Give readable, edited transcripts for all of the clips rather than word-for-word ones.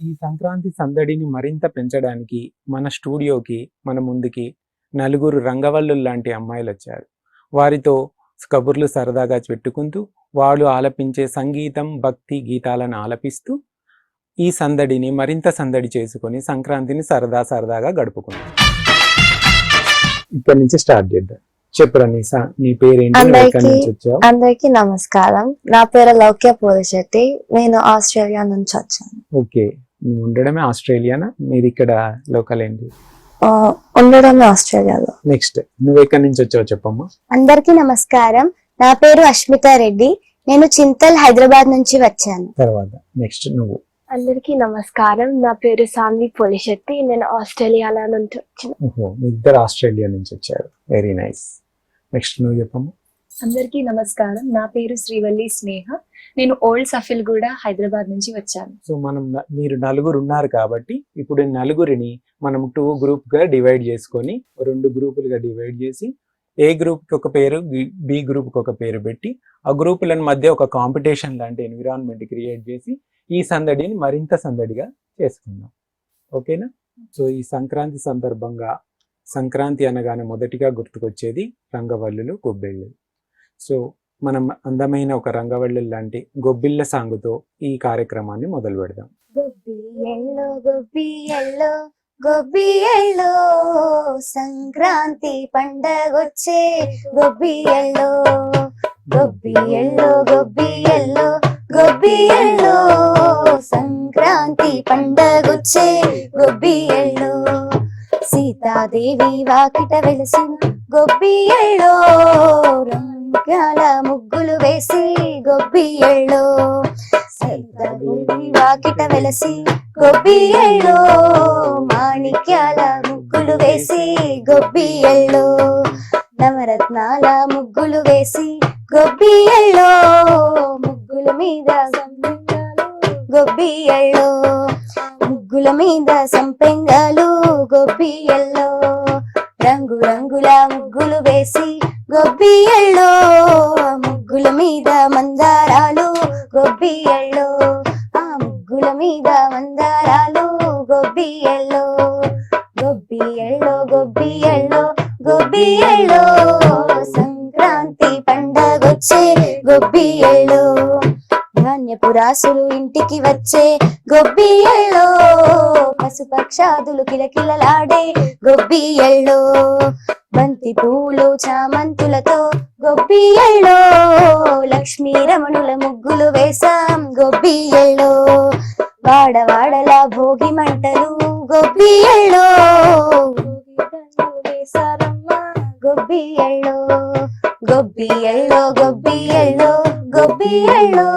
ఈ సంక్రాంతి సందడిని మరింత పెంచడానికి మన స్టూడియోకి మన ముందుకి నలుగురు రంగవల్లులు లాంటి అమ్మాయిలు వచ్చారు. వారితో కబుర్లు సరదాగా పెట్టుకుంటూ వాళ్ళు ఆలపించే సంగీతం భక్తి గీతాలను ఆలపిస్తూ ఈ సందడిని మరింత సందడి చేసుకొని సంక్రాంతిని సరదాగా గడుపుకుంటాం. ఇక్కడి నుంచి స్టార్ట్ చేద్దాం. చెప్పురా నిసా, నీ పేరేంటి? అందరికీ నమస్కారం. నా పేరు లౌక్య పోలిశెట్టి. నేను ఆస్ట్రేలియా నుంచి వచ్చాను. ఓకే, నువ్వు ఉండడమే ఆస్ట్రేలియానా? మీరు ఇక్కడ లోకల్ ఏంటి? ఉండడమే ఆస్ట్రేలియాలో. నెక్స్ట్ నువ్వు ఎక్కడి నుంచి వచ్చావు చెప్పమ్మా. అందరికీ నమస్కారం. నా పేరు అష్మితా రెడ్డి. నేను చింతల్ హైదరాబాద్ నుంచి వచ్చాను. తర్వాత నెక్స్ట్ నువ్వు. అందరికీ నమస్కారం. నా పేరు సాన్వి పోలిశెట్టి. నేను ఆస్ట్రేలియాలో నుంచి వచ్చాను. ఓహో, ఇద్దరు ఆస్ట్రేలియా నుంచి వచ్చారు. Very nice. నెక్స్ట్ నువ్వు చెప్పమ్మా. అందరికీ నమస్కారం. నా పేరు శ్రీవల్లి స్నేహ. నేను ఓల్డ్ సఫిల్గూడ హైదరాబాద్ నుంచి వచ్చాను. సో మీరు నలుగురు ఉన్నారు కాబట్టి ఇప్పుడు నలుగురిని మనం 2 గ్రూప్ గా డివైడ్ చేసుకొని 2 గ్రూపులుగా డివైడ్ చేసి ఏ గ్రూప్ కి ఒక పేరు బి గ్రూప్ కి ఒక పేరు పెట్టి ఆ గ్రూపుల మధ్య ఒక కాంపిటీషన్ లాంటి ఎన్విరాన్మెంట్ క్రియేట్ చేసి ఈ సందడిని మరింత సందడిగా చేసుకుందాం. ఓకేనా? సో ఈ సంక్రాంతి సందర్భంగా సంక్రాంతి అనగానే మొదటిగా గుర్తుకొచ్చేది రంగవల్లులు, గొబ్బిళ్ళు. సో మనం అందమైన ఒక రంగవల్లు లాంటి గొబ్బిళ్ళ సాంగుతో ఈ కార్యక్రమాన్ని మొదలు పెడదాం. గొబ్బియెల్లో గొబ్బియెల్లో గొబ్బియెల్లో సంక్రాంతి పండగొచ్చే గొబ్బియెల్లో గొబ్బియెల్లో గొబ్బియెల్లో గొబ్బియెల్లో సంక్రాంతి పండగొచ్చే గొబ్బియెల్లో సీతాదేవి వాకిట వెలసిన గొబ్బియెల్లో రంగాల ముగ్గులు వేసి గొబ్బియెల్లో సీతాదేవి వాకిట వెలసి గొబ్బియెల్లో మాణిక్యాల ముగ్గులు వేసి గొబ్బియెల్లో నవరత్నాల ముగ్గులు వేసి గొబ్బియెల్లో ముగ్గుల మీద గొబ్బియెల్లో ముగ్గుల మీద సంపెంగాలు గొబ్బియెల్లో రంగు రంగుల ముగ్గులు వేసి గొబ్బియెల్లో ముగ్గుల మీద మందారాలు గొబ్బియెల్లో ఆ ముగ్గుల మీద మందారాలు గొబ్బియెల్లో గొబ్బియెల్లో గొబ్బియెల్లో గొబ్బియెల్లో సంక్రాంతి పండగొచ్చే గొబ్బియెల్లో ధాన్యపు రాసులు ఇంటికి వచ్చే గొబ్బియెల్లో పశుపక్షాదులు కిలకిలలాడే గొబ్బియెల్లో బంతి పూలు చామంతులతో గొబ్బియెల్లో లక్ష్మీ రమణుల ముగ్గులు వేసాం గొబ్బియెల్లో వాడవాడల భోగి మంటలు గొబ్బియెల్లో వేసారమ్మా గొబ్బియెల్లో గొబ్బియెల్లో గొబ్బియెల్లో గొబ్బియెల్లో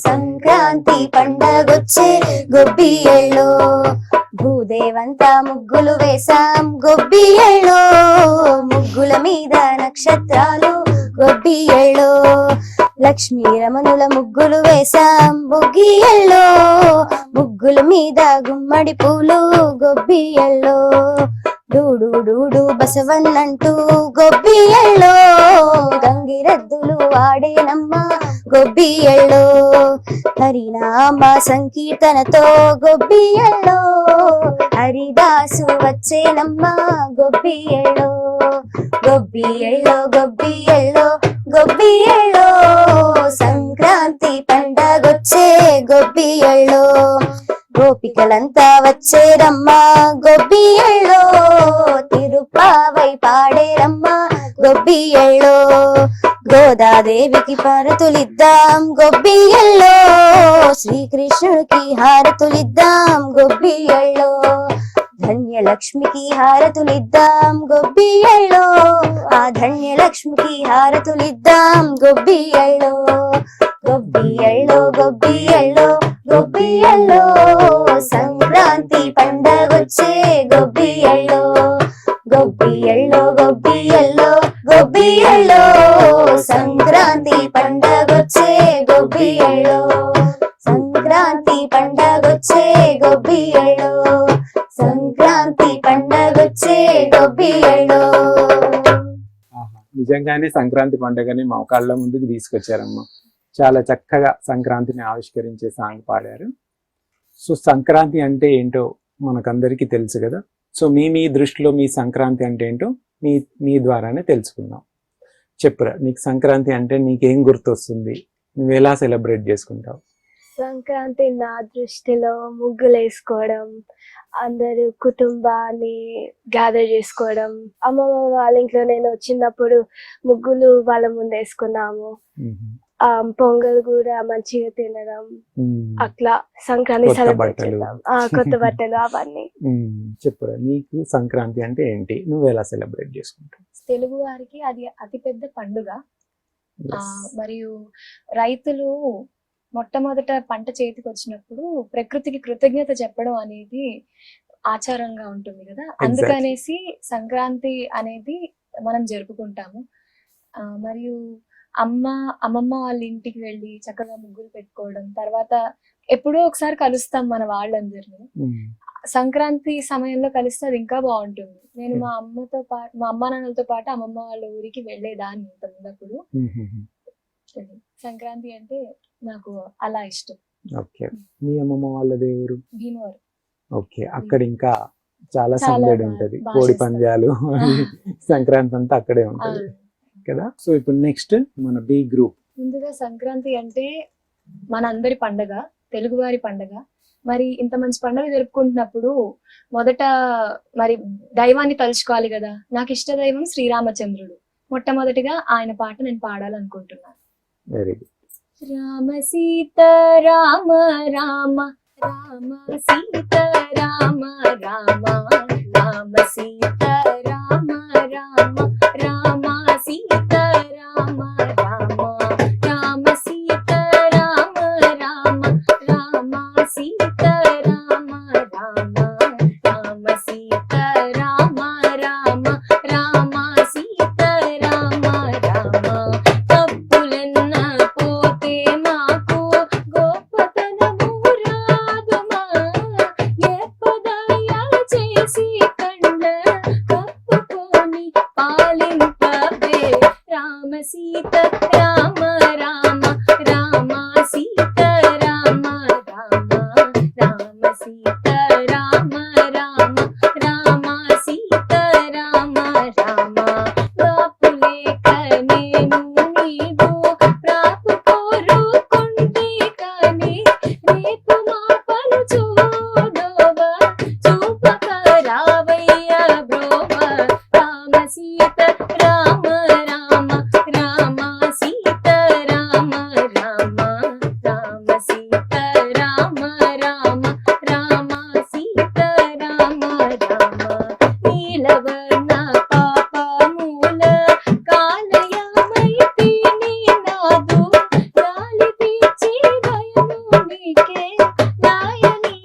సంక్రాంతి పండగొచ్చే గొబ్బియెల్లో భూదేవంతా ముగ్గులు వేసాం గొబ్బియెల్లో ముగ్గుల మీద నక్షత్రాలు గొబ్బియెల్లో లక్ష్మీ రమణుల ముగ్గులు వేసాం బొగ్గియెల్లో ముగ్గుల మీద గుమ్మడి పూలు గొబ్బియెల్లో డూడు డూడు బసవన్నంటూ గొబ్బియెల్లో గంగిరెద్దులు ఆడేనమ్మ గొబ్బియెల్లో హరినామ సంకీర్తనతో గొబ్బియెల్లో హరిదాసు వచ్చేనమ్మ గొబ్బియెల్లో గొబ్బియెల్లో గొబ్బియెల్లో గొబ్బియెల్లో సంక్రాంతి పండగొచ్చే గొబ్బియెల్లో గోపికలంతా వచ్చేరమ్మా గొబ్బియెల్లో తిరుపావై పాడేరమ్మా గొబ్బియెల్లో గోదాదేవికి హారతులిద్దాం గొబ్బియెల్లో శ్రీకృష్ణుడికి హారతులిద్దాం గొబ్బియెల్లో ధన్యలక్ష్మికి హారతులిద్దాం గొబ్బియెల్లో ఆ ధన్యలక్ష్మికి హారతులిద్దాం గొబ్బియెల్లో గొబ్బియెల్లో గొబ్బియెల్లో గొబ్బియెల్లో సంక్రాంతి పండగొచ్చే గొబ్బియెల్లో గొబ్బియెల్లో గొబ్బియెల్లో గొబ్బియెల్లో సంక్రాంతి పండగొచ్చే గొబ్బియెల్లో సంక్రాంతి పండగొచ్చే గొబ్బియెల్లో సంక్రాంతి పండగొచ్చే గొబ్బియెల్లో. నిజంగానే సంక్రాంతి పండుగని మా కళ్ళ ముందుకు తీసుకొచ్చారమ్మా. చాలా చక్కగా సంక్రాంతిని ఆవిష్కరించే సాంగ్ పాడారు. సో సంక్రాంతి అంటే ఏంటో మనకందరికీ తెలుసు కదా. సో మీ దృష్టిలో మీ సంక్రాంతి అంటే ఏంటో మీ ద్వారానే తెలుసుకుందాం. చెప్పురా, నీకు సంక్రాంతి అంటే నీకేం గుర్తొస్తుంది, నువ్వు ఎలా సెలబ్రేట్ చేసుకుంటావు? సంక్రాంతి నా దృష్టిలో ముగ్గులు వేసుకోవడం, అందరూ కుటుంబాన్ని గ్యాదర్ చేసుకోవడం. అమ్మమ్మ వాళ్ళ ఇంట్లో నేను చిన్నప్పుడు ముగ్గులు వాళ్ళ ముందు వేసుకున్నాము. పొంగల్ కూడా మంచిగా తినడం, అట్లా సంక్రాంతి కొత్త సెలబ్రేట్ బట్టలు. చేద్దాం. కొత్త బట్టలు అవన్నీ. చెప్పురా, నీకు సంక్రాంతి అంటే ఏంటి, నువ్వు ఎలా సెలబ్రేట్ చేసుకుంటావు? తెలుగు వారికి అది అతిపెద్ద పండుగ. Yes. మరియు రైతులు మొట్టమొదట పంట చేతికి వచ్చినప్పుడు ప్రకృతికి కృతజ్ఞత చెప్పడం అనేది ఆచారంగా ఉంటుంది కదా. అందుకనేసి సంక్రాంతి అనేది మనం జరుపుకుంటాము. మరియు అమ్మమ్మ వాళ్ళ ఇంటికి వెళ్ళి చక్కగా ముగ్గులు పెట్టుకోవడం, తర్వాత ఎప్పుడో ఒకసారి కలుస్తాం మన వాళ్ళందరినీ. సంక్రాంతి సమయంలో కలిస్తే అది ఇంకా బాగుంటుంది. నేను మా అమ్మ నాన్నలతో పాటు అమ్మమ్మ వాళ్ళ ఊరికి వెళ్ళేదాన్ని ఇంతకుముందు. సంక్రాంతి అంటే నాకు అలా ఇష్టం. ఓకే, మీ అమ్మమ్మ వాళ్ళది ఊరు? భీమవరం. ఓకే, అక్కడ ఇంకా చాలా చాలా సందడి బాగా- ఉంటది, బాగా కోడి చేస్తారు. పందాలు సంక్రాంతి అంతా అక్కడే ఉంటది కదా. సో ఇప్పుడు నెక్స్ట్ మన బి గ్రూప్. ముందుగా సంక్రాంతి అంటే మన అందరి పండగ, తెలుగువారి పండగ. మరి ఇంత మంచి పండుగ జరుపుకుంటున్నప్పుడు మొదట మరి దైవాన్ని తలుచుకోవాలి కదా. నాకు ఇష్ట దైవం శ్రీరామచంద్రుడు. మొట్టమొదటిగా ఆయన పాట నేను పాడాలనుకుంటున్నాను. Very good. రామ సీత రామ రామ రామ సీత రామ రామ రామ సీత రామ రామ రామ సీత రామ రామ రామ సీత రామ రామ రామ సీత రామ రామ రామ సీత రామ రామ రామ సీత రామ రామ తప్పులెన్న పోతే మాకు గోపతనము రాదుమా, ఎప్పదయ చేసి కండ కప్పుకొని పాలింపవే. రామ సీత రామ రామ రామ సీత రామ రామ రామ సీత రామ రామ రామ సీత రామ రామ బాపులేక నేను నీవు ప్రాపు కోరుకుంటే కాని రేపు మా పలు చూడోవ చూపక రావయ్య బ్రోవ. రామ సీత రామ రామ రామ సీత రామ రామ రామ సీత రామ రామ రామ సీత రామ రామ నీలవర్ణ పాపమూల కాలయమైతి నాదు గాలి తీర్చి భయము నీకే నాయని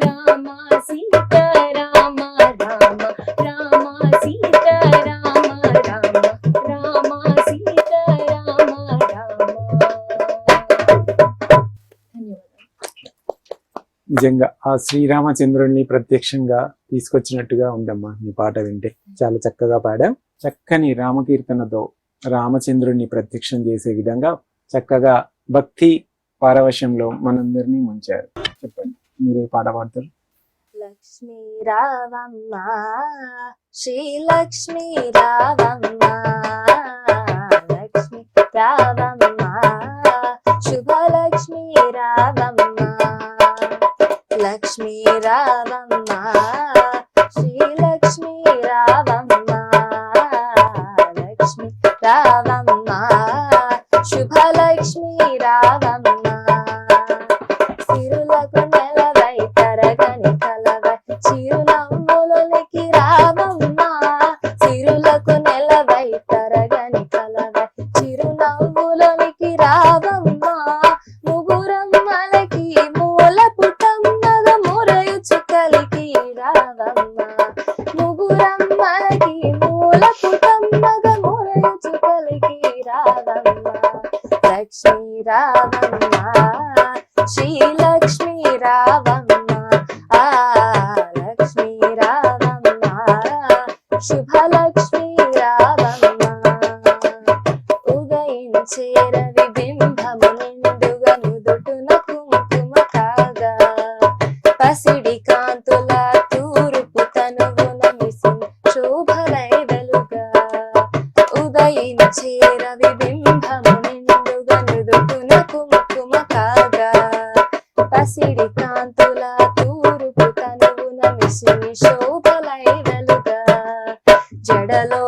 రామ సీత రామ రామ రామ సీత రామ రామ రామ సీత రామ రామ. ధన్యవాదాలు. నిజంగా ఆ శ్రీరామచంద్రుడిని ప్రత్యక్షంగా తీసుకొచ్చినట్టుగా ఉందమ్మా నీ పాట వింటే. చాలా చక్కగా పాడాం. చక్కని రామకీర్తనతో రామచంద్రుడిని ప్రత్యక్షం చేసే విధంగా చక్కగా భక్తి పారవశ్యంలో మనందరినీ ముంచారు. చెప్పండి, మీరే పాట పాడతారు? లక్ష్మీ రావమ్మ శ్రీలక్ష్మీ రావమ్మ, లక్ష్మీ రావమ్మ శుభలక్ష్మీ రావమ్మ, లక్ష్మీ రావమ్మ శ్రీలక్ష్మీ రావమ్మ, లక్ష్మీ రావమ్మ శుభలక్ష్మీ రావమ్మ, సిరులకు నెలవై తరగని కలవై చిరునవ్వులకి రావమ్మ, సిరులకు నెలవై తరగని కలవై చిరునవ్వులకి రావమ్మ, ముగురమ్మలకి మూల పుటమ్మగ మురయుచు కలికి రావమ్మ, ముగురమ్మలకి మూల పుటమ్మగ మురయుచు కలికి రావమ్మ, లక్ష్మీ రావమ్మ శ్రీలక్ష్మీ రావమ్మ, ఆ లక్ష్మీ రావమ్మ శుభలక్ష్మీ రావమ్మ, ఉదయించే రవి బింబము నిండుగా నుదుటున కుంకుమ కాగా, పసిడి కాంతుల తూర్పు తనువున మిసిన శోభలై వెలుగా, ఉదయించే రవి బింబము నిండుగా నుదుటున కుంకుమ కాగా, పసిడి కాంతుల తూర్పు తనువున మిసిని శోభలై వెలుగా, జడలో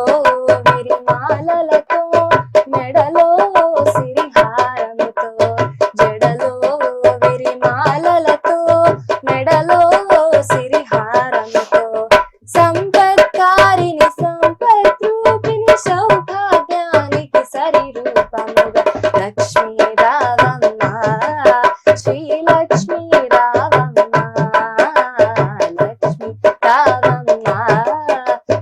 విరిమాలలతో మెడలో సిరిహారముతో, జడలో విరిమాలలతో మెడలో సిరిహారముతో, సంపత్కారిణి సంపద్రూపిణి సౌభాగ్యానికి సరి రూపముగా, లక్ష్మీ రావమ్మ శ్రీలక్ష్మీ రావమ్మ, లక్ష్మీ రావమ్మ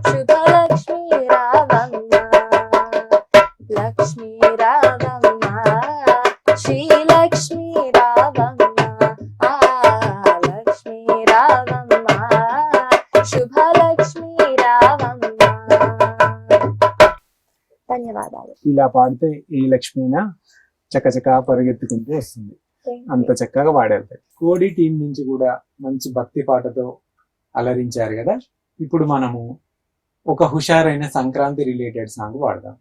శుభలక్ష్మీ రావమ్మ, లక్ష్మీ రావమ్మ శ్రీలక్ష్మీ రావమ్మ, ఆ లక్ష్మీ రావమ్మ శుభలక్ష్మీ రావమ్మ. ధన్యవాదాలు. ఇలా పాడితే ఈ లక్ష్మీనా చకచకా పరిగెత్తుకుంటూ వస్తుంది. అంత చక్కగా పాడారు. కోడి టీం నుంచి కూడా మంచి భక్తి పాటతో అలరించారు కదా. ఇప్పుడు మనము ఒక హుషారైన సంక్రాంతి రిలేటెడ్ సాంగ్ పాడదాం.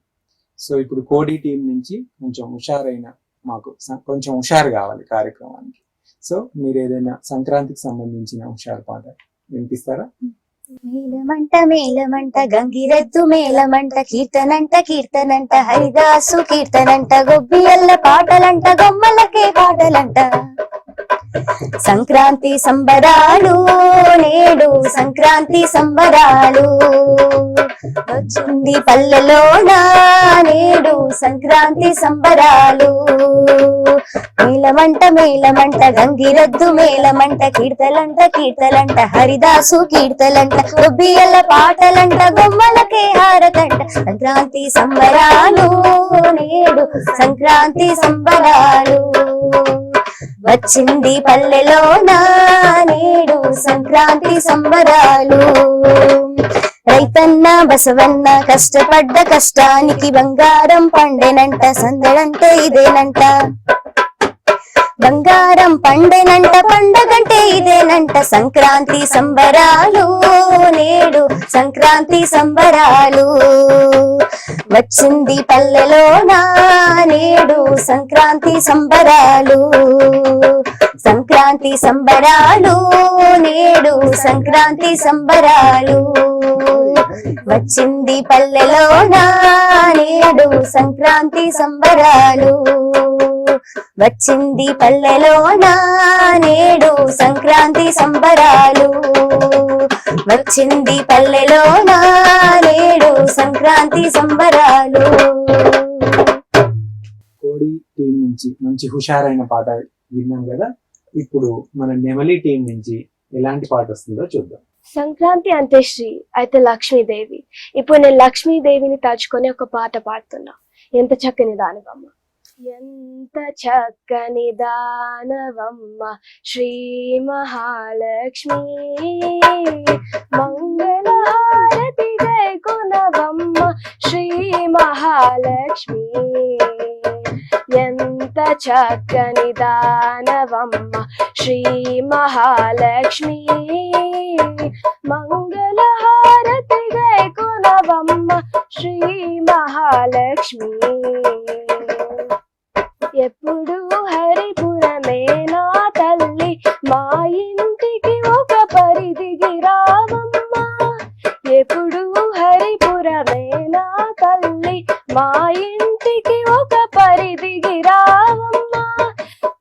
సో ఇప్పుడు కోడి టీం నుంచి కొంచెం హుషారైన, మాకు కొంచెం హుషారు కావాలి కార్యక్రమానికి. సో మీరు ఏదైనా సంక్రాంతికి సంబంధించిన హుషారు పాట వినిపిస్తారా? మేలమంట మేలమంట గంగిరెద్దు మేలమంట, కీర్తనంట కీర్తనంట హరిదాసు కీర్తనంట, గొబ్బియల్ల పాటలంట గొమ్మలకే పాటలంట, సంక్రాంతి సంబరాలు నేడు సంక్రాంతి సంబరాలు, వచ్చింది పల్లెలోన నేడు సంక్రాంతి సంబరాలు, మేలమంట మేలమంట గంగిరెద్దు మేలమంట, కీర్తలంట కీర్తలంట హరిదాసు కీర్తలంట, గొబ్బియల్ల పాటలంట గొమ్మలకే హారతంట, సంక్రాంతి సంబరాలు నేడు సంక్రాంతి సంబరాలు, వచ్చింది పల్లెలోన నేడు సంక్రాంతి సంబరాలు, రైతన్న బసవన్న కష్టపడ్డ కష్టానికి బంగారం పండెనంట, సందడంటే ఇదేనంట, బంగారం పండెనంట పండగంటే ఇదేనంట, సంక్రాంతి సంబరాలు నేడు సంక్రాంతి సంబరాలు, వచ్చింది పల్లెలోన నేడు సంక్రాంతి సంబరాలు, సంక్రాంతి సంబరాలు నేడు సంక్రాంతి సంబరాలు, వచ్చింది పల్లెలోన నేడు సంక్రాంతి సంబరాలు, వచ్చింది పల్లెలోన నేడు సంక్రాంతి సంబరాలు, వచ్చింది పల్లెలోన నేడు సంక్రాంతి సంబరాలు. కోడి టీం నుంచి మంచి హుషారైన పాట విన్నాం కదా. ఇప్పుడు మన నెమలి టీం నుంచి ఎలాంటి పాట వస్తుందో చూద్దాం. సంక్రాంతి అంటే శ్రీ అయితే లక్ష్మీదేవి. ఇప్పుడు నేను లక్ష్మీదేవిని తలుచుకొని ఒక పాట పాడుతున్నా. ఎంత చక్కని దానవమ్మ, ఎంత చక్కని దానవమ్మ శ్రీ మహాలక్ష్మి, మంగళహారతి గై కొనవమ్మ శ్రీ మహాలక్ష్మి. ఎంత చక్కని దానవమ్మ శ్రీ మహాలక్ష్మి, మంగళహారతి గై కొనవమ్మ శ్రీ మహాలక్ష్మి. ఎప్పుడు హరిపురమే నా తల్లి, మా ఇంటికి ఒక పరిదిగి రావమ్మ. ఎప్పుడు హరిపురమే నా తల్లి, మా ఇంటికి ఒక పరిదిగి రావమ్మ.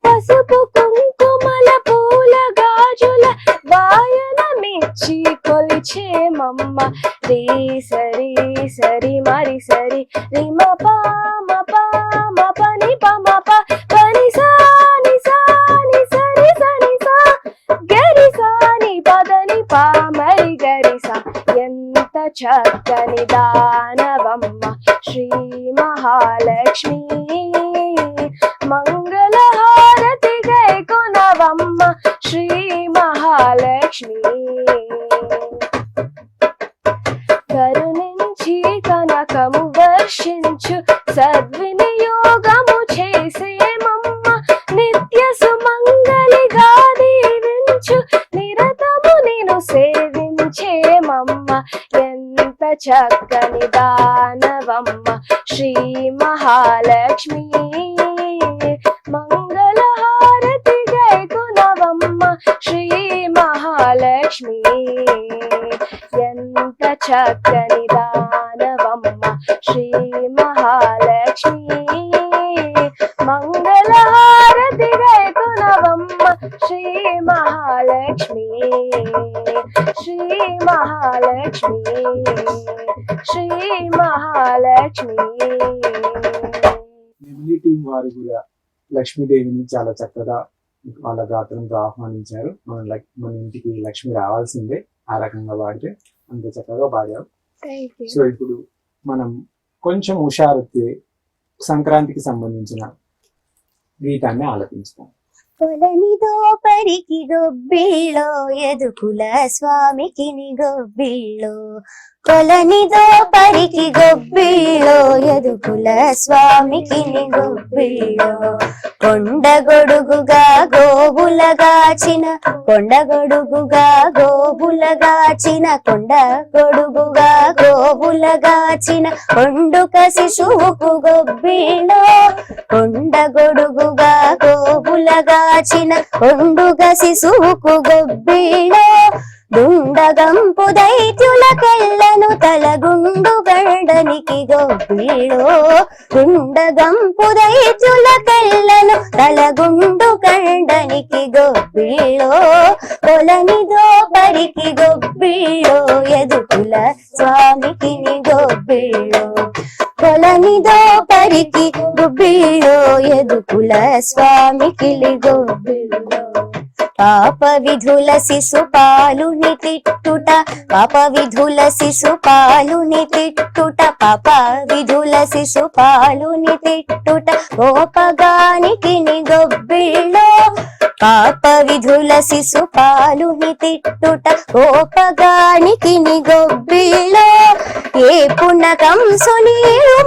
పసుపు కుంకుమల పూల గాజుల వాయనమిచ్చి కొలిచేమమ్మ. రీ సరి సరి మరి సరి రిమ పామ పామ పని పమ ప పని సాని సాని సరి సని సా గరి సాని పదని పామరి గరి సా. ఎంత చక్కని దానవమ్మ శ్రీ మహాలక్ష్మి, మంగళహారతి గై కొనవమ్మ శ్రీ మహాలక్ష్మి. కరుణించి కనకము వర్షించు సద్వినియోగము చేసేమమ్మ. నిత్య సుమంగళిగా దీవించు నిరతము నిన్ను సేవించేమమ్మ. ఎంత చక్కని దానవమ్మ శ్రీ మహాలక్ష్మి, మంగళహారతి గై కొనవమ్మ శ్రీ మహాలక్ష్మి. ఎంత చక్కని దానవమ్మ శ్రీ మహాలక్ష్మి, మంగళహారతి గై కొనవమ్మ శ్రీ మహాలక్ష్మి. శ్రీ మహాలక్ష్మి, శ్రీ మహాలక్ష్మి. నెమలి టీం వారు కూడా లక్ష్మీదేవిని చాలా చక్కగా వాళ్ళ గాత్రంతో ఆహ్వానించారు. మన ఇంటికి లక్ష్మి రావాల్సిందే, ఆ రకంగా పాడితే అంత చక్కగా పాడారు. సో ఇప్పుడు మనం కొంచెం హుషారెత్తి సంక్రాంతికి సంబంధించిన గీతాన్ని ఆలపించుతాం. కొలనిదో పరికి గొబ్బిళ్ళో ఎదుకుల స్వామికి గొబ్బిళ్ళో, కొలనిదో పరికి గొబ్బిళ్ళో ఎదుకుల స్వామికి గొబ్బిళ్ళో. కొండగొడుగుగా గోవులగాచిన, కొండగొడుగుగా గోవులగాచిన, కొండగొడుగుగా గోవులగాచిన కొండుక శిశువుకు గొబ్బిళ్ళో. కొండగొడుగుగా గోవులగాచిన కొండుగ శిశువుకు గొబ్బిళ్ళో. దుండగంపు దైత్యులకెళ్ళను తలగుండు గండనికి గొబ్బిళ్ళో. దుండగంపు దైత్యులకెళ్ళను తలగుండు గండనికి గొబ్బిళ్ళో. కొలనిదో పరికి గొబ్బిళ్ళో ఎదుకుల స్వామికి గొబ్బిళ్ళో. కొలనిదో పరికి గొబ్బిళ్ళో ఎదుకుల స్వామికి గొబ్బిళ్ళో. పాప విధుల శిశుపాలుని తిట్టుట, పాప విధుల శిశుపాలుని తిట్టుట, పాప విధుల శిశుపాలుని తిట్టుట గోపగానికి గొబ్బిళ్ళో. పాప విధుల శిశుపాలుని తిట్టుట గోపగానికి గొబ్బిళ్ళో. ఏ పునకంసుని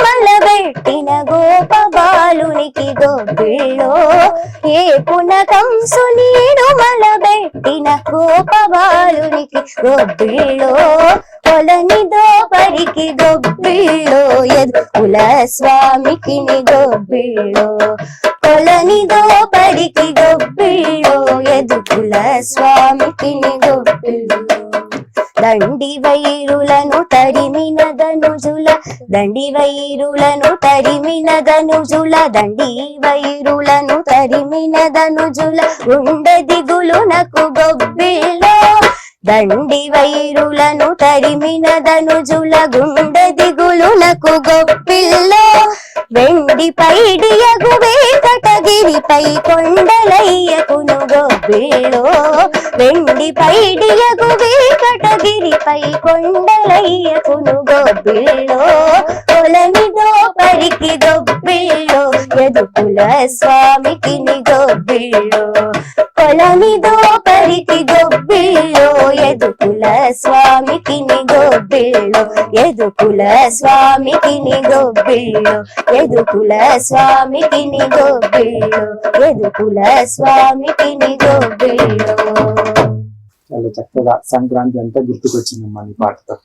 మలబెట్టిన గోప బాలునికి గొబ్బిళ్ళో. ఏ పునకంసుని మలబెట్టిన గోప బాలునికి గొబ్బిళ్ళో. కొలనిదో పరికి గొబ్బిళ్ళో ఎదుకుల స్వామికి గొబ్బిళ్ళో. కొలనిదో పరికి గొబ్బిళ్ళో ఎదుకుల స్వామికి గొబ్బిళ్ళో. దండి వైరులను తరిమిన ధనుజుల, దండి వైరులను తరిమిన ధనుజుల, దండి వైరులను తరిమిన ధనుజుల గుండె దిగులునకు గొబ్బిళ్ళో. దండి వైరులను తరిమిన ధనుజుల గుండె దిగులునకు గొబ్బిళ్ళో. వెండి పైడియగు వెంకటగిరిపై కొండలయ్యకును గొబ్బిళ్ళో. గొబ్బిళ్ళో వెండి పైడియగు వెంకటగిరిపై కొండలయ్యకును గొబ్బిళ్ళో కొలనిదో పరికి గొబ్బిళ్ళో యదుకుల స్వామికి గొబ్బిళ్ళో కొలనిదో పరికి గొబ్బిళ్ళో యదుకుల స్వామికి గొబ్బిళ్ళో యదుకుల స్వామికి గొబ్బిళ్ళో యదుకుల స్వామికి గొబ్బిళ్ళో యదుకుల స్వామికి గొబ్బిళ్ళో. చాలా చక్కగా సంక్రాంతి అంతా గుర్తుకొచ్చిందమ్మా నీ పాటతో.